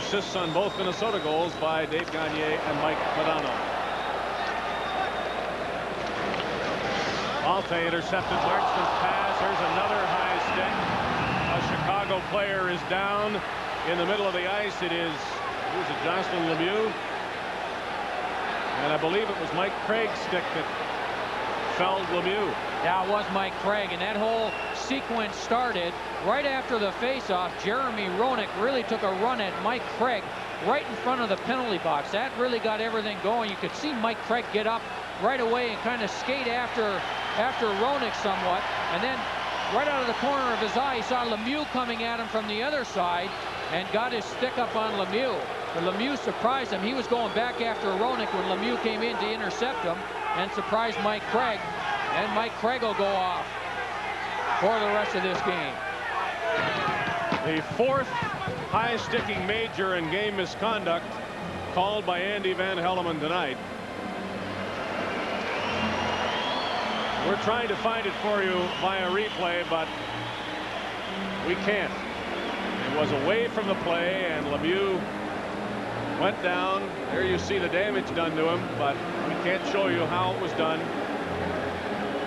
assists on both Minnesota goals by Dave Gagne and Mike Modano. Malte intercepted Marchman's pass. Here's another high stick. A Chicago player is down in the middle of the ice. It is, who's it, Jocelyn Lemieux? And I believe it was Mike Craig's stick that felled Lemieux. Yeah, it was Mike Craig, and that whole sequence started right after the faceoff. Jeremy Roenick really took a run at Mike Craig right in front of the penalty box. That really got everything going. You could see Mike Craig get up right away and kind of skate after Roenick somewhat, and then right out of the corner of his eye, he saw Lemieux coming at him from the other side and got his stick up on Lemieux. But Lemieux surprised him. He was going back after Roenick when Lemieux came in to intercept him and surprised Mike Craig. And Mike Craig will go off for the rest of this game. The fourth high-sticking major in game misconduct called by Andy Van Hellemond tonight. We're trying to find it for you via replay, but we can't. It was away from the play, and Lemieux went down. There you see the damage done to him, but we can't show you how it was done.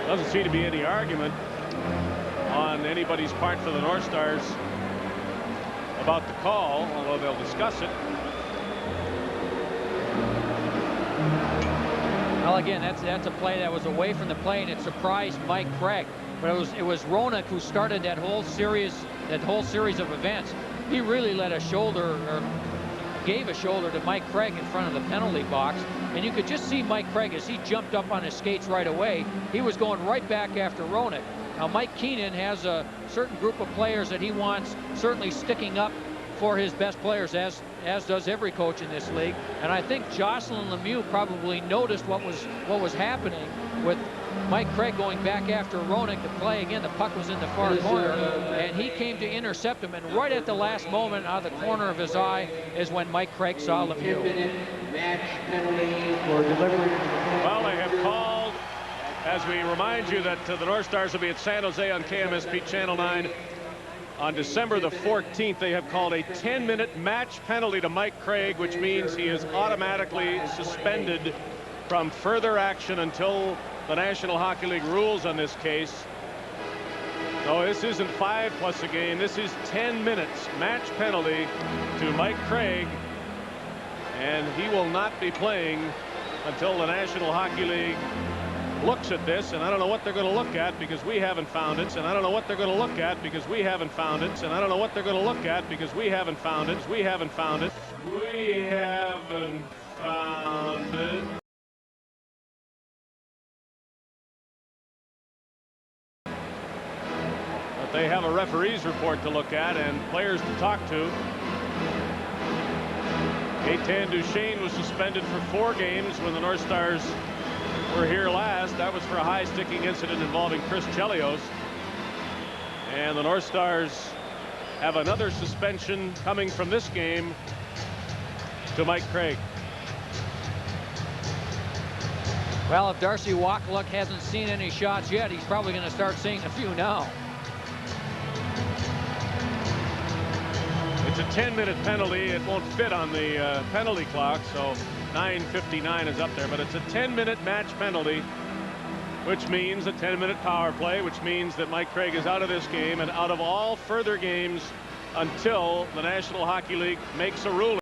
Doesn't seem to be any argument on anybody's part for the North Stars about the call, although they'll discuss it. Well, again, that's a play that was away from the play, and it surprised Mike Craig. But it was Roenick who started that whole series of events. He really let a shoulder, or gave a shoulder to Mike Craig in front of the penalty box, and you could just see Mike Craig as he jumped up on his skates right away. He was going right back after Roenick. Now, Mike Keenan has a certain group of players that he wants certainly sticking up for his best players, as does every coach in this league. And I think Jocelyn Lemieux probably noticed what was happening with Mike Craig going back after Roenick to play again. The puck was in the far corner, and he came to intercept him. And right at the last moment, out of the corner of his eye, is when Mike Craig saw Lemieux. Match penalty for delivery. Well, they have called, as we remind you that the North Stars will be at San Jose on KMSP Channel 9 on December the 14th. They have called a 10-minute match penalty to Mike Craig, which means he is automatically suspended from further action until the National Hockey League rules on this case. So this isn't 5+ a game. This is 10 minutes match penalty to Mike Craig, and he will not be playing until the National Hockey League looks at this. And I don't know what they're going to look at, because we haven't found it. And I don't know what they're going to look at, because we haven't found it. And I don't know what they're going to look at, because we haven't found it. We haven't found it. We haven't found it. But they have a referee's report to look at and players to talk to. Gaetan Duchesne was suspended for 4 games when the North Stars were here last. That was for a high-sticking incident involving Chris Chelios. And the North Stars have another suspension coming from this game to Mike Craig. Well, if Darcy Wakaluk hasn't seen any shots yet, he's probably going to start seeing a few now. It's a 10-minute penalty. It won't fit on the penalty clock, so 9:59 is up there, but it's a 10-minute match penalty, which means a 10-minute power play, which means that Mike Craig is out of this game and out of all further games until the National Hockey League makes a ruling.